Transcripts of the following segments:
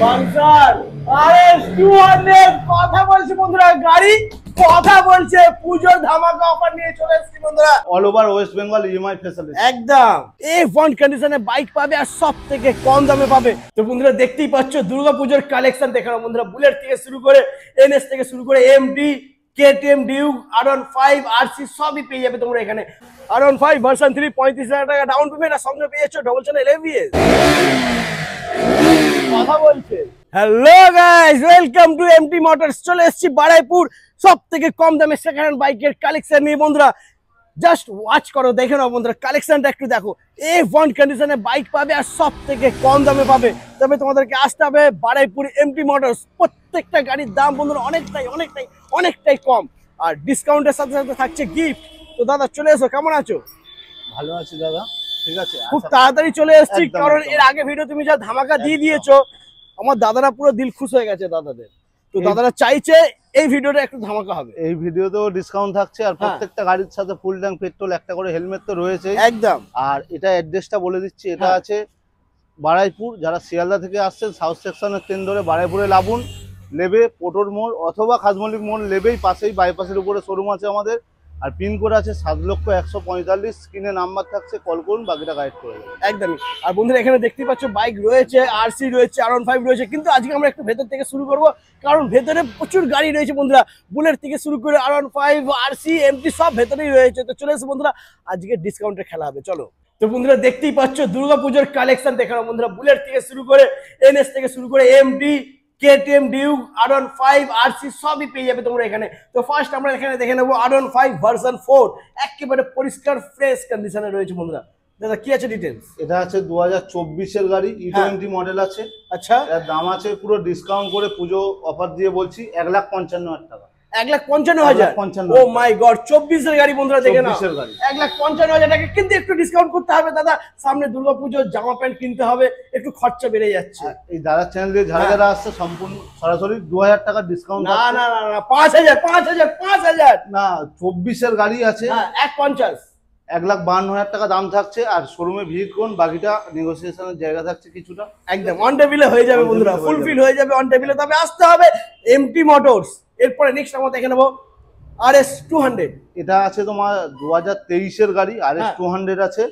Pulsar RS 200 কথা বলছি বন্ধুরা, গাড়ি কথা বলছে, পুজোর ধামাকা অফার নিয়ে চলে এসেছি বন্ধুরা। All over West Bengal EMI facility, একদম এই ফন্ট কন্ডিশনে বাইক পাবে আর সব থেকে কম দামে পাবে। তো বন্ধুরা দেখতেই পাচ্ছ দুর্গাপুজোর কালেকশন দেখানো বন্ধুরা, বুলেট থেকে শুরু করে এনএস থেকে শুরু করে MD, KTM, Duke, R15, RC সবই পেয়ে যাবে তোমরা এখানে। R15 ভার্সন 3 35,000 টাকা ডাউন পেমেন্ট আর সঙ্গে পেয়ে যাচ্ছ ডবল চ্যানেল এবিএস। কথা বলছে। Hello guys, welcome to MT Motors. চলে এসেছি বারাইপুর সব থেকে কম দামে সেকেন্ড হ্যান্ড বাইকের কালেকশন নিয়ে বন্ধুরা। জাস্ট ওয়াচ করো, দেখে নাও বন্ধুরা, কালেকশনটা একটু দেখো। এই ফন্ট কন্ডিশনে বাইক পাবে আর সব থেকে কম দামে পাবে। তবে তোমাদেরকে আসতে হবে বারাইপুর এমটি মোটরস। প্রত্যেকটা গাড়ির দাম বন্ধুরা অনেকটাই কম, আর ডিসকাউন্টের সাথে সাথে থাকছে গিফট। তো দাদা চলে এসো, কেমন আছো? ভালো আছি দাদা, ঠিক আছে। খুব তাড়াতাড়ি চলে এসেছি, কারণ এর আগে ভিডিও তুমি যা ধামাকা দিয়ে দিয়েছো, আমার দাদারা পুরো দিল খুশ হয়ে গেছে দাদাদের। তো দাদারা চাইছে এই ভিডিওটা একটু ধামাকা হবে। এই ভিডিওতেও ডিসকাউন্ট থাকছে, আর প্রত্যেকটা গাড়ির সাথে ফুল ট্যাঙ্ক পেট্রোল, একটা করে হেলমেট তো রয়েছে একদম। আর এটা অ্যাড্রেসটা বলে দিচ্ছি, এটা আছে বারাইপুর। যারা শিয়ালদা থেকে আসছেন সাউথ সেকশনের ট্রেন ধরে বারাইপুরে লাবুন লেবে পোটোর মোড় অথবা খাজমল্লিক মোড় লেবেই পাশেই বাইপাসের উপরে শোরুম আছে আমাদের। আর পিন কোড আছে 7,145,। স্ক্রিনে নাম্বার থাকছে, কল করুন, বাকিটা গাইড করে দেবেন। একদমই। আর বন্ধুরা এখানে দেখতেই পাচ্ছ বাইক রয়েছে, আরসি রয়েছে, R15 রয়েছে, কিন্তু আজকে আমরা একটু ভেতর থেকে শুরু করব, কারণ ভেতরে প্রচুর গাড়ি রয়েছে বন্ধুরা। বুলেট থেকে শুরু করে R15, আরসি, এমটি সব ভেতরেই রয়েছে। তো চলে এসো বন্ধুরা, আজকে ডিসকাউন্টে খেলা হবে, চলো। তো বন্ধুরা দেখতেই পাচ্ছ দুর্গাপুজোর কালেকশন দেখানো বন্ধুরা, বুলেট থেকে শুরু করে এনএস থেকে শুরু করে MD, KTM, Duke, R15, RC সবই পেয়ে যাবে তোমরা এখানে। তো ফার্স্ট আমরা এখানে দেখে নেবো R15 ভার্সন 4, একেবারে পরিষ্কার ফ্রেশ কন্ডিশনে রয়েছে বন্ধুরা। দাদা কি আছে ডিটেইলস? এটা আছে 2024 এর গাড়ি, E20 মডেল আছে। আচ্ছা, এর দাম আছে পুরো ডিসকাউন্ট করে পুজো অফার দিয়ে বলছি 1,55,000 টাকা। 1,55,000। ও মাই গড, 24 এর গাড়ি বন্ধুরা, দেখে নাও 1,55,000 টাকা। কিন্তু একটু ডিসকাউন্ট করতে হবে দাদা, সামনে দুর্গাপুজো, জামা প্যান্ট কিনতে হবে, একটু খরচা বেড়ে যাচ্ছে। এই দাদার চ্যানেল দিয়ে যারা আসছে সম্পূর্ণ সরাসরি 2,000 টাকা ডিসকাউন্ট। না না না না, 5,000 না, 24 এর গাড়ি আছে। 1,50,000, 1,52,000 টাকা দাম থাকছে। আর শোরুমে ভিজিট করুন, বাকিটা নেগোসিয়েশনের জায়গা থাকছে কিছুটা। একদম অন টেবিলে হয়ে যাবে বন্ধুরা, ফুলফিল হয়ে যাবে অন টেবিলে। তবে আসতে হবে এমটি মোটরস। এরপরে নেক্সট আমরা দেখে নেবো RS 200। এটা আছে তোমার 2023 এর গাড়ি, RS 200 আছে।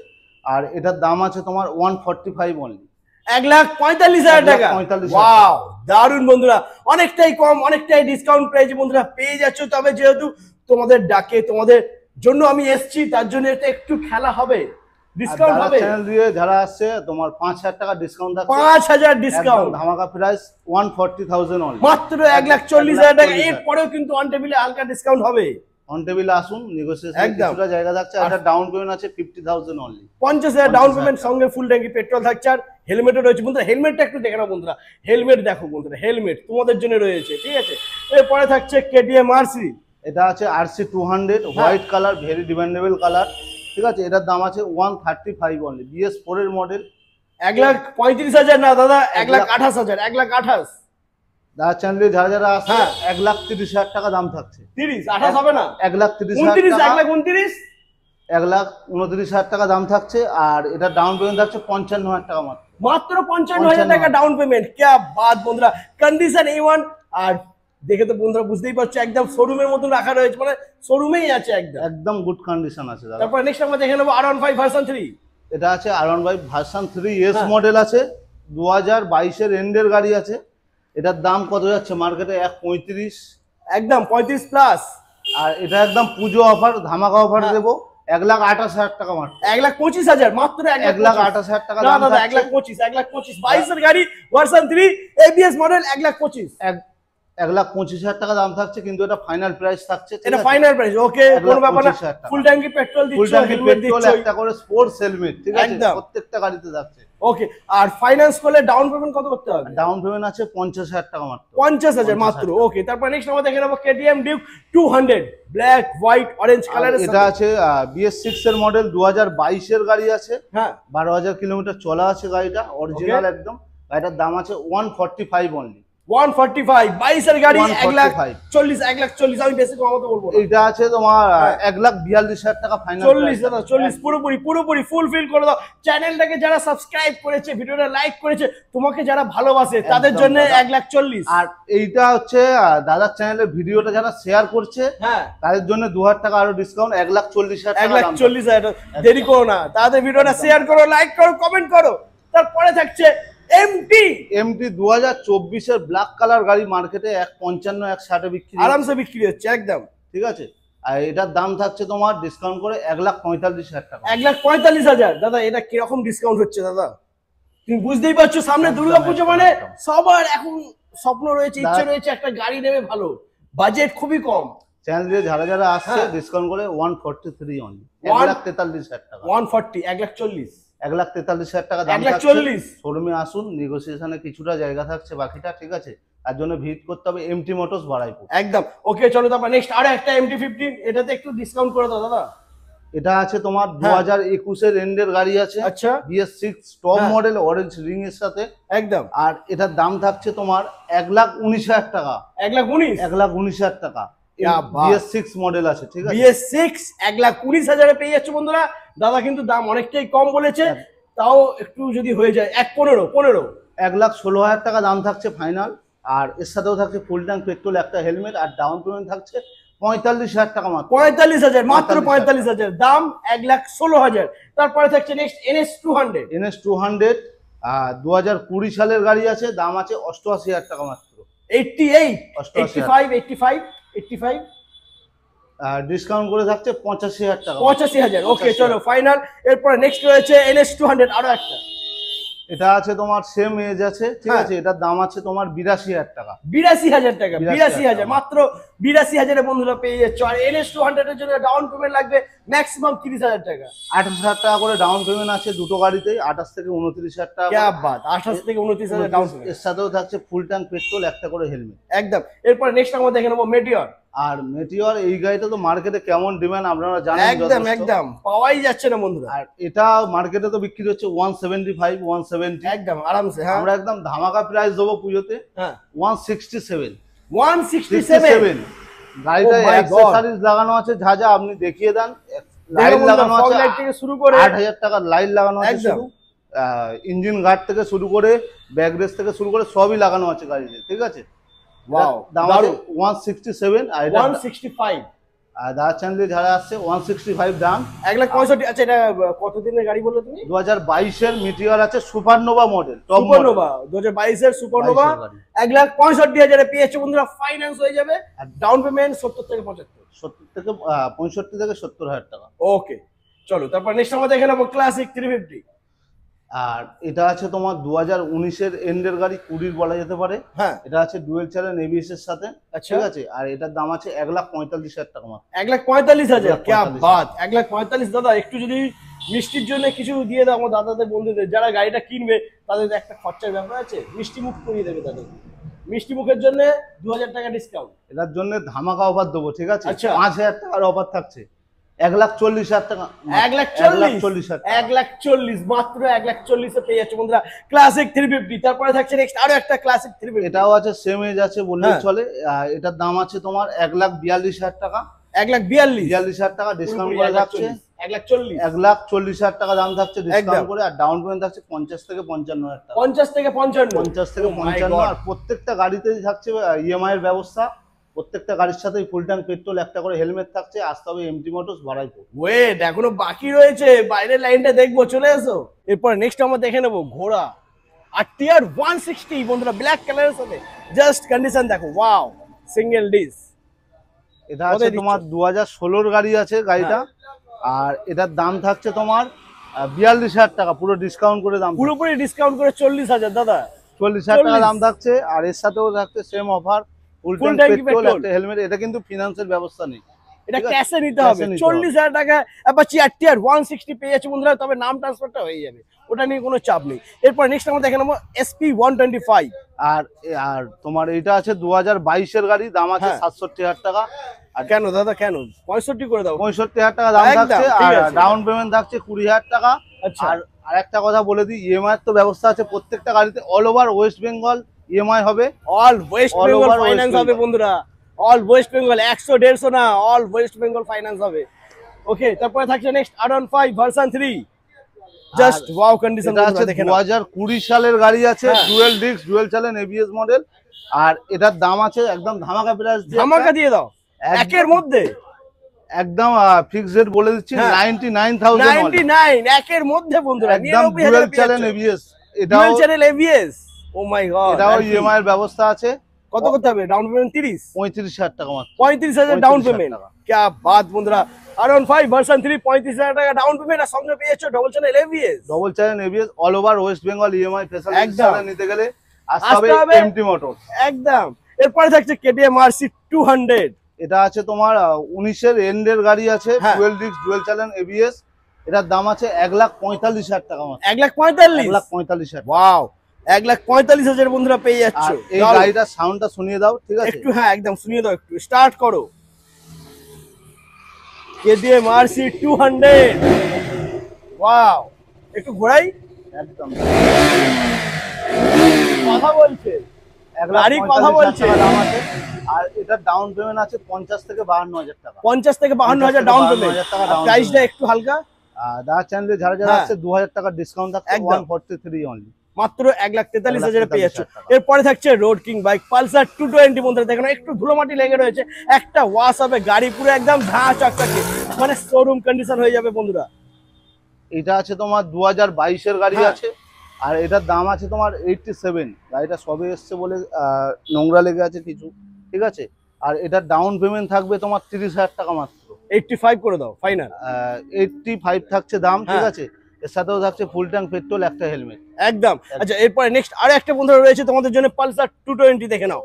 আর এটার দাম আছে তোমার 145 অনলি, 1,45,000 টাকা। ওয়াও, দারুন বন্ধুরা, অনেকটাই কম, অনেকটাই ডিসকাউন্ট প্রাইসে বন্ধুরা পেয়ে যাচ্ছ। তবে যেহেতু তোমাদের ডাকে, তোমাদের জন্য আমি এসেছি, তার জন্য এটা একটু খেলা হবে, ডিসকাউন্ট হবে। চ্যানেল দিয়ে যারা আসছে তোমার 5,000 টাকা ডিসকাউন্ট থাকছে। 5,000 ডিসকাউন্ট, ধামাকা প্রাইস 140,000 অনলি, মাত্র 1,40,000 টাকা। এরপরেও কিন্তু অন টেবিলে হালকা ডিসকাউন্ট হবে। অন টেবিলে আসুন, নেগোসিয়েশন কিছুটা জায়গা থাকছে। এটা ডাউন পেমেন্ট আছে 50,000 অনলি, 50,000 ডাউন পেমেন্ট, সঙ্গে ফুল ট্যাঙ্কি পেট্রোল থাকছে। আর হেলমেটও রয়েছে বন্ধুরা, হেলমেটটা একটু দেখে নাও বন্ধুরা। হেলমেট দেখো বন্ধুরা, হেলমেট তোমাদের জন্য রয়েছে, ঠিক আছে। এরপরে থাকছে কেটিএম আরসি। এটা আছে RC 200 white colour, very demandable colour, ঠিক আছে। এটার দাম আছে 135 অনলি, BS4 এর মডেল। 1,35,000 না দাদা, 1,28,000, 1,28,000। দাদা চ্যানেলে যারা আসছে 1,30,000 টাকা দাম থাকছে। 30, 28 হবে না? 1,30,000, 1,29,000 টাকা দাম থাকছে। আর এটা ডাউন পেমেন্ট থাকছে 55,000 টাকা মাত্র। মাত্র 55,000 টাকা ডাউন পেমেন্ট, क्या बात বন্ধুরা। Condition A1। আর দেখে তো বন্ধুরা বুঝতেই পারছো, একদম শোরুমের মতন রাখা রয়েছে, মানে শোরুমেই আছে একদম গুড কন্ডিশন আছে দাদা। তারপর নেক্সট আমরা দেখে নেবো R15 ভার্সন 3। এটা আছে R15 ভার্সন 3 S মডেল আছে, 2022 এর এন্ডের গাড়ি আছে। এটার দাম কত যাচ্ছে মার্কেটে? 1,35,000, একদম 35 প্লাস। আর এটা একদম পুজো অফার, ধামাকা অফার দেবো 1,28,000 টাকা মাত্র। 1,25,000 মাত্র, 1,28,000 টাকা দাম। 1,25,000 22 এর গাড়ি ভার্সন 3 ABS মডেল, 1,25,000, 1,25,000 টাকা দাম থাকছে। কিন্তু এটা ফাইনাল প্রাইস থাকছে, এটা ফাইনাল প্রাইস। ওকে, কোনো ব্যাপার না। ফুল ট্যাঙ্কি পেট্রোল দিচ্ছ, হেলমেট দিচ্ছ, একটা করে স্পোর্টস হেলমেট, ঠিক আছে, প্রত্যেকটা গাড়িতে যাচ্ছে। ওকে। আর ফাইন্যান্স করলে ডাউন পেমেন্ট কত করতে হবে? ডাউন পেমেন্ট আছে 50,000 টাকা মাত্র, 50,000 মাত্র। ওকে। তারপর নেক্সট আমরা দেখে নেবো KTM Duke 200, black, white, orange কালারের। এটা আছে BS6 এর মডেল, 2022 এর গাড়ি আছে। 12,000 কিলোমিটার চলা আছে গাড়িটা, অরিজিনাল একদম। গাড়িটার দাম আছে 145 অনলি, 145 22 এর গাড়ি 145 1,40,000 আমি বেশি কমাতে বলবো না। এটা আছে তোমার 1,42,000 টাকা ফাইনাল 40 দাদা 40 পুরোপুরি ফুলফিল করে দাও। চ্যানেলটাকে যারা সাবস্ক্রাইব করেছে, ভিডিওটা লাইক করেছে, তোমাকে যারা ভালোবাসে তাদের একদম জন্য দাদা। 1,40,000। আর এইটা হচ্ছে দাদার চ্যানেলের ভিডিওটা যারা শেয়ার করছে হ্যাঁ তাদের জন্য 2,000 টাকা আরো ডিসকাউন্ট 1,40,000 টাকা দাম। 1,40,000 দেরি করো না, তাদের ভিডিওটা শেয়ার করো, লাইক করো, কমেন্ট করো। তারপরে থাকছে এমটি এমটি 2024 এর ব্ল্যাক কালার গাড়ি মার্কেটে 155 160 বিক্রি হচ্ছে। আরামসে বিক্রি হচ্ছে একদম। ঠিক আছে, আর এটার দাম থাকছে তোমার ডিসকাউন্ট করে 1,45,000 টাকা। 1,45,000 দাদা, এটা কিরকম ডিসকাউন্ট হচ্ছে দাদা? তুমি বুঝতেই পারছো সামনে একদম, দুর্গাপুজো, একদম, মানে একদম। সবার এখন স্বপ্ন রয়েছে, ইচ্ছে দাদা- রয়েছে একটা গাড়ি নেবে ভালো, বাজেট খুবই কম। চ্যানেল দিয়ে যারা যারা আসছে হ্যাঁ। ডিসকাউন্ট করে 143 অনলি, One- 1,43,000 টাকা। 140 1,40,000 1,43,000 টাকা দাম 1,40,000 শোরুমে আসুন, নেগোসিয়েশনে কিছুটা জায়গা থাকছে বাকিটা, ঠিক আছে? তার জন্য ভিজিট করতে হবে এমটি মোটরস বারাইপুর। একদম। ওকে চলো তারপর নেক্সট আরো একটা MT-15, এটাতে একটু ডিসকাউন্ট করে দাও দাদা। এটা আছে তোমার হ্যাঁ। 2021 এর এন্ডের গাড়ি আছে, আচ্ছা BS6 টপ হ্যাঁ। মডেল অরেঞ্জ রিং এর সাথে। একদম। আর এটার দাম থাকছে তোমার 1,19,000 টাকা, 1,19,000 1,19,000 টাকা। क्या बात। BS6 মডেল আছে, ঠিক আছে? BS6 1,19,000 পেয়ে যাচ্ছে বন্ধুরা। দাদা কিন্তু দাম অনেকটাই কম বলেছে, তাও একটু যদি হয়ে যায় 1,15,15 1,16,000 টাকা দাম থাকছে ফাইনাল। আর এর সাথেও থাকছে ফুল ট্যাঙ্ক পেট্রোল, একটা হেলমেট, আর ডাউন পেমেন্ট থাকছে 45,000 টাকা মাত্র। 45,000 মাত্র 45,000 45,000 দাম, 1,16,000। তারপরে থাকছে নেক্সট NS200। NS200 2020 সালের গাড়ি আছে, দাম আছে 88,000 টাকা মাত্র। 88 88,000 85 85 ডিসকাউন্ট করে থাকছে 85,000 টাকা। 85,000। ওকে 85,000 চলো ফাইনাল। এরপরে নেক্সট রয়েছে NS200 আরো একটা। এটা আছে তোমার সেম এজ আছে, ঠিক হ্যাঁ। আছে? এটার দাম আছে তোমার 82,000 টাকা। 82,000 টাকা, 82,000 82,000 মাত্র 82,000 বন্ধুরা পেয়ে যাচ্ছে। আর NS200 এর জন্য ডাউন পেমেন্ট লাগবে ম্যাক্সিমাম 30,000 টাকা। 28,000 টাকা করে ডাউন পেমেন্ট আছে দুটো গাড়িতেই, 28 থেকে 29,000 টাকা क्या করে। बात, 28 থেকে 29,000 ডাউন পেমেন্ট। এর সাথেও থাকছে ফুল ট্যাঙ্ক পেট্রোল, একটা করে হেলমেট। একদম। এরপর নেক্সট আমরা দেখে নেবো মেটিওর। আর মেটিওর এই গাড়িটা তো মার্কেটে কেমন ডিমান্ড আপনারা জানেন একদম যথেষ্ট। একদম পাওয়াই যাচ্ছে না বন্ধুরা। আর এটা মার্কেটে তো বিক্রি হচ্ছে 175 170। একদম আরামসে। হ্যাঁ আমরা একদম ধামাকা প্রাইস দেবো পুজোতে, হ্যাঁ 167। 167 গাড়িটায় Oh my God. অ্যাকসেসরিজ লাগানো আছে যা যা আপনি দেখিয়ে দেন। লাইট লাগানো ফগ আছে লাইট থেকে শুরু করে 8,000 টাকার লাইট লাগানো আছে একদম। শুধু। ইঞ্জিন গার্ড থেকে শুরু করে ব্যাক রেস থেকে শুরু করে সবই লাগানো আছে গাড়িতে, ঠিক আছে? ওয়াও দাম আছে 167। আর এটা 165 দাদা চ্যানেলে যারা আসছে 165 দাম। 1,65,000। আচ্ছা এটা কত দিনের গাড়ি বললে তুমি? 2022 এর মিটিওর আছে supernova model, top model. Supernova 2022 এর সুপারনোভা 1,65,000 পেয়ে যাচ্ছে বন্ধুরা। ফাইন্যান্স হয়ে যাবে আর ডাউন পেমেন্ট 70 থেকে 75। 65 থেকে 70,000 টাকা। ওকে চলো তারপর নেক্সট আমরা দেখে নেবো ক্লাসিক 350। আর এটা আছে তোমার 2019 এর এন্ডের গাড়ি, 20 বলা যেতে পারে। হ্যাঁ এটা আছে ডুয়েল চ্যানেল এবিএস এর সাথে, আচ্ছা ঠিক আছে? আর এটার দাম আছে 1,45,000 টাকা মাত্র। 1,45,000 क्या 1,45,000 बात। 1,45,000 দাদা, একটু যদি মিষ্টির জন্য কিছু দিয়ে দাও আমার দাদাদের বন্ধুদের, যারা গাড়িটা কিনবে তাদের একটা খরচার ব্যাপার আছে, মিষ্টি মুখ করিয়ে দেবে তাদের। মিষ্টি মুখের জন্য 2,000 টাকা ডিসকাউন্ট। এটার জন্য ধামাকা অফার দেবো, ঠিক আছে? আচ্ছা। 5,000 টাকার অফার থাকছে, 1,40,000 টাকা। 1,40,000 1,40,000 মাত্র 1,40,000 পেয়ে যাচ্ছে বন্ধুরা ক্লাসিক 350। তারপরে থাকছে নেক্সট আরো একটা ক্লাসিক 350। এটাও আছে সেম এজ আছে বললেই হ্যাঁ। চলে। এটার দাম আছে তোমার 1,42,000 টাকা। 1,42,000 42,000 টাকা ডিসকাউন্ট করে থাকছে। 1,40,000 1,40,000 টাকা দাম থাকছে ডিসকাউন্ট একদম। করে। আর ডাউন পেমেন্ট থাকছে 50 থেকে 55,000 টাকা। 50 থেকে 55 50 থেকে Oh my 55। God। আর প্রত্যেকটা গাড়িতেই থাকছে ইএমআই এর ব্যবস্থা। প্রত্যেকটা গাড়ির সাথেই ফুল ট্যাঙ্ক পেট্রোল, একটা করে হেলমেট থাকছে। আসতে হবে এমটি মোটরস বারাইপুর। ওয়েট এখনো বাকি রয়েছে, বাইরের লাইনটা দেখবো, চলে এসো। এরপর নেক্সট আমরা দেখে নেবো ঘোড়া আর টিয়ার 160 বন্ধুরা, ব্ল্যাক কালারের সাথে। জাস্ট কন্ডিশন দেখো, ওয়াও সিঙ্গেল ডিস। এটা আছে তোমার 2016 এর গাড়ি আছে গাড়িটা। আর এটার দাম থাকছে তোমার 42,000 টাকা, পুরো ডিসকাউন্ট করে দাম। পুরোপুরি ডিসকাউন্ট করে 40,000 দাদা। 40,000 টাকা দাম থাকছে। আর এর সাথেও থাকছে সেম অফার, ফুল Full tank tank petrol, petrol। একটা হেলমেট। এটা কিন্তু ফিনান্সের ব্যবস্থা নেই, এটা ঠিক আছে? ক্যাশে নিতে Cash হবে। এ নিতে 40,000 টাকা অ্যাপাচি আর টিয়ার 160 পেয়ে যাচ্ছে বন্ধুরা। তবে নাম ট্রান্সফারটা হয়ে যাবে, ওটা নিয়ে কোনো চাপ নেই। এরপর নেক্সট আমরা দেখে নেবো SP 125। আর আর তোমার এইটা আছে 2022 এর গাড়ি, দাম আছে হ্যাঁ। 67,000 টাকা। আর কেন দাদা, কেন 65 করে দাও? 65,000 টাকা দাম একদম, থাকছে। ঠিক আর আছে। ডাউন পেমেন্ট থাকছে 20,000 টাকা। আচ্ছা আর আরেকটা কথা বলে দিই, ইএমআই এর তো ব্যবস্থা আছে প্রত্যেকটা গাড়িতে, all over West Bengal EMI হবে। All West All Bengal over finance West হবে Bengal। বন্ধুরা, অল ওয়েস্ট বেঙ্গল, 100-150 না, অল ওয়েস্ট বেঙ্গল ফাইন্যান্স হবে। ওকে, তারপরে থাকছে next R15 version 3, just wow condition এটা আছে বন্ধুরা দেখেন। 2020 সালের গাড়ি আছে, হ্যাঁ। Dual disc dual channel ABS model. আর এটার দাম আছে একদম ধামাকা প্রাইস, ধামাকা দিয়ে দাও একের মধ্যে, একদম ফিক্সড রেট বলে দিচ্ছি, হ্যাঁ। 99,000 99 একের মধ্যে বন্ধুরা, একদম ডুয়েল চ্যানেল এবিএস। এটাও ডুয়াল চ্যানেল এবিএস। ও মাই গড, এটাও ইএমআই এর ব্যবস্থা আছে। কত করতে হবে ডাউন পেমেন্ট? 35,000 টাকা মাত্র। 35,000 ডাউন 35,000 পেমেন্ট, টাকা। क्या बात বন্ধুরা। R15 ভার্সন 3 35,000 টাকা ডাউন পেমেন্ট, আর সঙ্গে পেয়েছো double channel ABS. Double channel ABS all over West Bengal EMI facility একদম। নিতে গেলে আসতে আসতে হবে হবে এমটি মোটরস। একদম। এরপরে থাকছে KTM RC 200। এটা আছে তোমার 19 এর এন্ডের গাড়ি আছে, হ্যাঁ। Dual disc dual channel ABS. এটার দাম আছে 1,45,000 টাকা মাত্র। 1,45,000। 1,45,000। ওয়াও, 1,45,000 বন্ধুরা পেয়ে যাচ্ছ। আর এই গাড়িটার সাউন্ডটা শুনিয়ে দাও, ঠিক আছে? একটু, হ্যাঁ একদম শুনিয়ে দাও, একটু স্টার্ট করো। KTM RC 200, ওয়াও, একটু ঘোরাই, একদম কথা বলছে, 1,45,000 গাড়ি কথা বলছে। টাকা দাম আছে। আর এটার ডাউন পেমেন্ট আছে 50 থেকে 52,000 টাকা। 50 থেকে 52,000 ডাউন পেমেন্ট। 52,000 টাকা down প্রাইসটা payment। একটু হালকা, আর দাদা চ্যানেলে যারা যারা হ্যাঁ। আছে 2,000 টাকা ডিসকাউন্ট থাকছে, একদম। 143 অনলি। মাত্র 1,43,000 পেয়ে যাচ্ছ। 1,43,000 টাকা। এরপরে থাকছে রোড কিং বাইক পালসার 220 বন্ধুরা, দেখেন একটু ধুলোমাটি লেগে রয়েছে, একটা ওয়াশ হবে, গাড়ি পুরো একদম ঝাঁ চকচকে, মানে শোরুম কন্ডিশন হয়ে যাবে বন্ধুরা। এটা আছে তোমার 2022 এর গাড়ি হ্যাঁ। আছে। আর এটার দাম আছে তোমার 87। গাড়িটা সবে এসছে বলে নোংরা লেগে আছে কিছু, ঠিক আছে? আর এটার ডাউন পেমেন্ট থাকবে তোমার 30,000 টাকা মাত্র। 85 করে দাও ফাইনাল। 85 থাকছে দাম, ঠিক হ্যাঁ। আছে? এর সাথেও থাকছে ফুল ট্যাঙ্ক পেট্রোল, একটা হেলমেট। একদম। আচ্ছা, এরপরে নেক্সট আরো একটা বন্ধুরা রয়েছে তোমাদের জন্য, পালসার 220 দেখে নাও,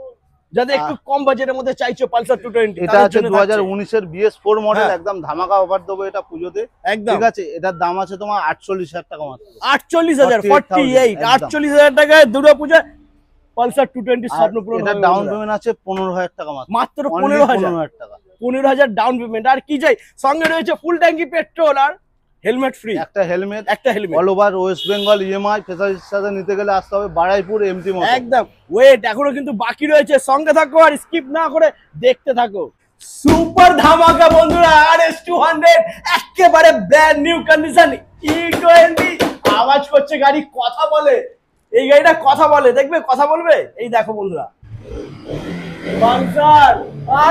যাদের একটু কম বাজেটের মধ্যে চাইছো পালসার 220। এটা আছে 2019 এর BS4 মডেল, হ্যাঁ। একদম ধামাকা অফার দেবো এটা পুজোতে, একদম। ঠিক আছে? এটার দাম আছে তোমার 48,000 টাকা মাত্র। 48,000, 48,000 48, 48,000 টাকায় দুর্গা পূজা পালসার 220 আর স্বপ্ন পূরণ এটার হবে ডাউন বন্ধুরা। পেমেন্ট আছে 15,000 টাকা মাত্র। মাত্র Only 15,000, 15,000 টাকা। 15,000 ডাউন পেমেন্ট। আর কি চাই? সঙ্গে রয়েছে ফুল ট্যাঙ্কি পেট্রোল আর হেলমেট ফ্রি, একটা হেলমেট, একটা helmet. All over West Bengal EMI ফেসিলিটির সাথে নিতে গেলে আসতে হবে বারাইপুর এমটি মোটর। একদম। ওয়েট এখনো কিন্তু বাকি রয়েছে, সঙ্গে থাকো আর স্কিপ না করে দেখতে থাকো। সুপার ধামাকা বন্ধুরা, RS 200 একেবারে ব্র্যান্ড নিউ কন্ডিশন E20। আওয়াজ করছে গাড়ি, কথা বলে, এই গাড়িটা কথা বলে, দেখবে কথা বলবে। এই দেখো বন্ধুরা, পালসার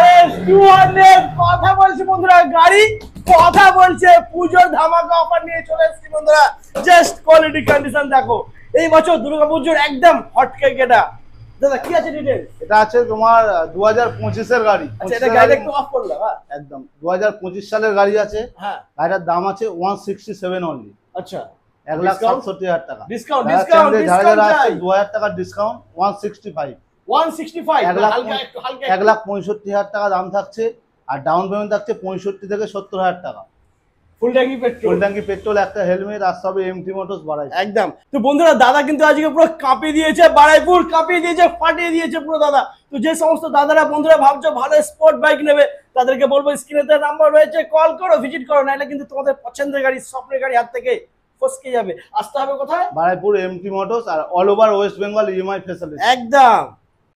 RS 200 কথা বলছে বন্ধুরা, গাড়ি কথা বলছে। পুজোর ধামাকা অফার নিয়ে চলে এসেছি বন্ধুরা, জাস্ট কোয়ালিটি কন্ডিশন দেখো। এই বছর দুর্গাপুজোর একদম হটকেক এটা। দাদা কি আছে ডিটেইলস? এটা আছে তোমার 2025 এর গাড়ি। আচ্ছা, এটা গাড়ি একটু অফ করলাম। হ্যাঁ একদম 2025 সালের গাড়ি আছে। হ্যাঁ, গাড়িটার দাম আছে 167 অনলি, আচ্ছা 1,67,000 টাকা। ডিসকাউন্ট, যারা ডিসকাউন্ট, চ্যানেলে যারা ডিসকাউন্ট যারা আছে চাই। 2,000 টাকা ডিসকাউন্ট, 165। 165, এক লাখ হালকা একটু, হালকা 1,65,000 টাকা দাম থাকছে। আর ডাউন পেমেন্ট থাকছে 65 থেকে 70,000 টাকা। ফুল ট্যাঙ্কি পেট্রোল, ফুল ট্যাঙ্কি পেট্রোল, একটা হেলমেট, আসতে হবে এমটি মোটরস বারাইপুর। একদম। তো বন্ধুরা, দাদা কিন্তু আজকে পুরো কাঁপিয়ে দিয়েছে, বারাইপুর কাঁপিয়ে দিয়েছে, ফাটিয়ে দিয়েছে পুরো দাদা। তো যে সমস্ত দাদারা বন্ধুরা ভাবছো ভালো স্পোর্ট বাইক নেবে, তাদেরকে বলবো স্ক্রিনে নাম্বার রয়েছে, কল করো, ভিজিট করো, নাহলে কিন্তু তোমাদের পছন্দের গাড়ি, স্বপ্নের গাড়ি হাত থেকে ফসকে যাবে। আসতে হবে কোথায়? Baruipur MT motors. আর all over West Bengal EMI facility. একদম।